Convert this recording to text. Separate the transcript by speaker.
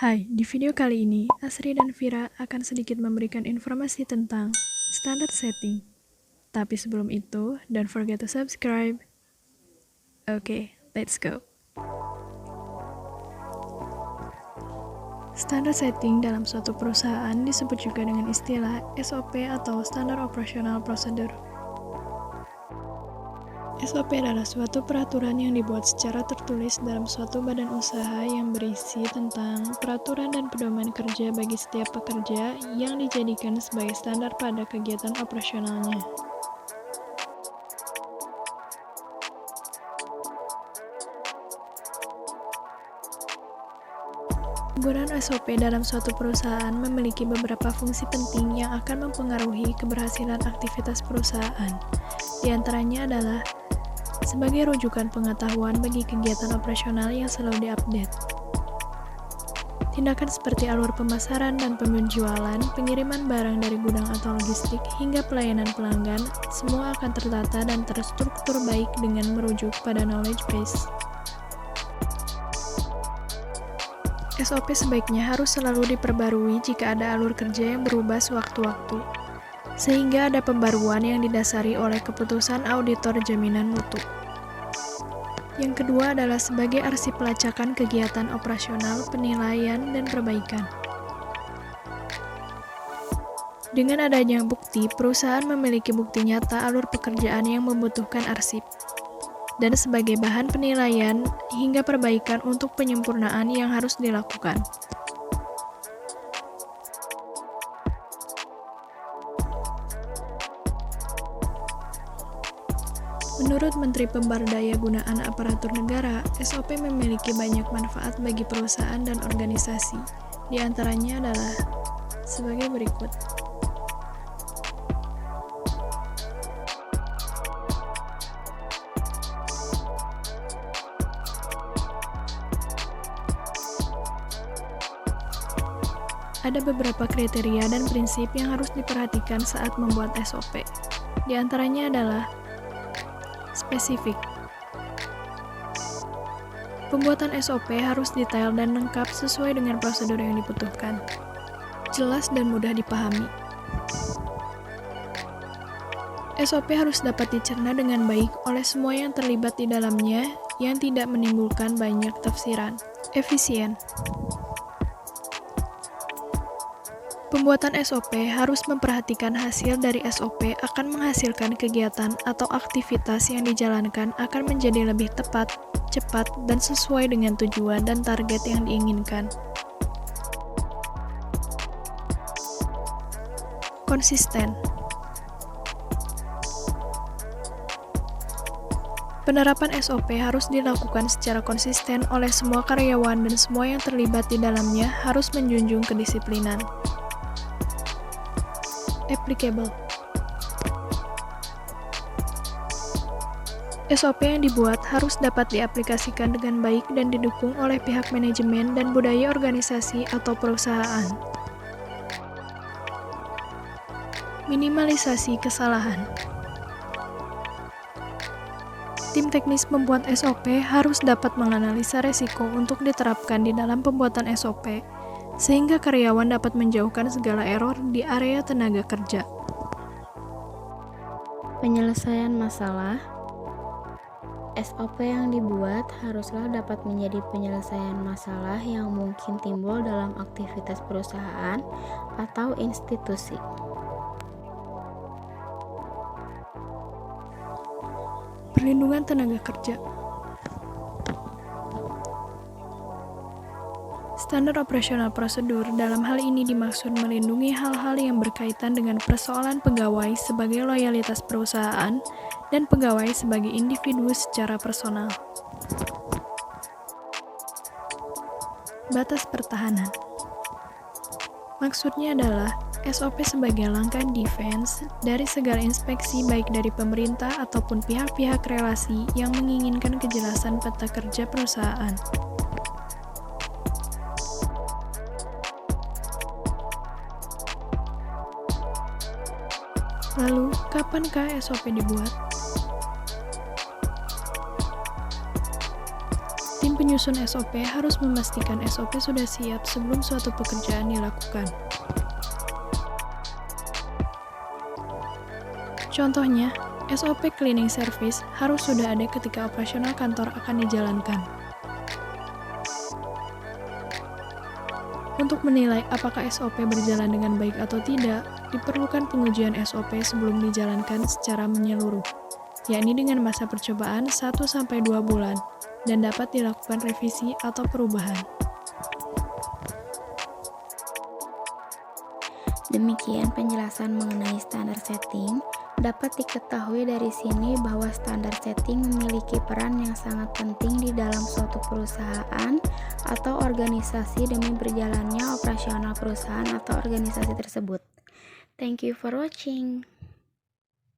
Speaker 1: Hai, di video kali ini, Asri dan Vira akan sedikit memberikan informasi tentang standar setting. Tapi sebelum itu, don't forget to subscribe. Oke, let's go. Standar setting dalam suatu perusahaan disebut juga dengan istilah SOP atau Standard Operational Procedure. SOP adalah suatu peraturan yang dibuat secara tertulis dalam suatu badan usaha yang berisi tentang peraturan dan pedoman kerja bagi setiap pekerja yang dijadikan sebagai standar pada kegiatan operasionalnya. Penggunaan SOP dalam suatu perusahaan memiliki beberapa fungsi penting yang akan mempengaruhi keberhasilan aktivitas perusahaan. Di antaranya adalah sebagai rujukan pengetahuan bagi kegiatan operasional yang selalu diupdate. Tindakan seperti alur pemasaran dan penjualan, pengiriman barang dari gudang atau logistik, hingga pelayanan pelanggan, semua akan tertata dan terstruktur baik dengan merujuk pada knowledge base. SOP sebaiknya harus selalu diperbarui jika ada alur kerja yang berubah sewaktu-waktu, sehingga ada pembaruan yang didasari oleh keputusan auditor jaminan mutu. Yang kedua adalah sebagai arsip pelacakan kegiatan operasional, penilaian, dan perbaikan. Dengan adanya bukti, perusahaan memiliki bukti nyata alur pekerjaan yang membutuhkan arsip, dan sebagai bahan penilaian hingga perbaikan untuk penyempurnaan yang harus dilakukan. Menurut Menteri Pemberdaya-gunaan Aparatur Negara, SOP memiliki banyak manfaat bagi perusahaan dan organisasi. Di antaranya adalah sebagai berikut. Ada beberapa kriteria dan prinsip yang harus diperhatikan saat membuat SOP. Di antaranya adalah spesifik. Pembuatan SOP harus detail dan lengkap sesuai dengan prosedur yang dibutuhkan. Jelas dan mudah dipahami. SOP harus dapat dicerna dengan baik oleh semua yang terlibat di dalamnya yang tidak menimbulkan banyak tafsiran. Efisien. Pembuatan SOP harus memperhatikan hasil dari SOP akan menghasilkan kegiatan atau aktivitas yang dijalankan akan menjadi lebih tepat, cepat, dan sesuai dengan tujuan dan target yang diinginkan. Konsisten. Penerapan SOP harus dilakukan secara konsisten oleh semua karyawan dan semua yang terlibat di dalamnya harus menjunjung kedisiplinan. Applicable. SOP yang dibuat harus dapat diaplikasikan dengan baik dan didukung oleh pihak manajemen dan budaya organisasi atau perusahaan. Minimalisasi kesalahan. Tim teknis membuat SOP harus dapat menganalisa resiko untuk diterapkan di dalam pembuatan SOP, sehingga karyawan dapat menjauhkan segala error di area tenaga kerja.
Speaker 2: Penyelesaian masalah. SOP yang dibuat haruslah dapat menjadi penyelesaian masalah yang mungkin timbul dalam aktivitas perusahaan atau institusi.
Speaker 1: Perlindungan tenaga kerja. Standar operasional prosedur dalam hal ini dimaksud melindungi hal-hal yang berkaitan dengan persoalan pegawai sebagai loyalitas perusahaan dan pegawai sebagai individu secara personal. Batas pertahanan. Maksudnya adalah SOP sebagai langkah defense dari segala inspeksi baik dari pemerintah ataupun pihak-pihak relasi yang menginginkan kejelasan peta kerja perusahaan. Lalu, kapankah SOP dibuat? Tim menyusun SOP harus memastikan SOP sudah siap sebelum suatu pekerjaan dilakukan. Contohnya, SOP cleaning service harus sudah ada ketika operasional kantor akan dijalankan. Untuk menilai apakah SOP berjalan dengan baik atau tidak, diperlukan pengujian SOP sebelum dijalankan secara menyeluruh, yakni dengan masa percobaan 1-2 bulan, dan dapat dilakukan revisi atau perubahan.
Speaker 2: Demikian penjelasan mengenai standar setting. Dapat diketahui dari sini bahwa standar setting memiliki peran yang sangat penting di dalam suatu perusahaan atau organisasi demi berjalannya operasional perusahaan atau organisasi tersebut. Thank you for watching.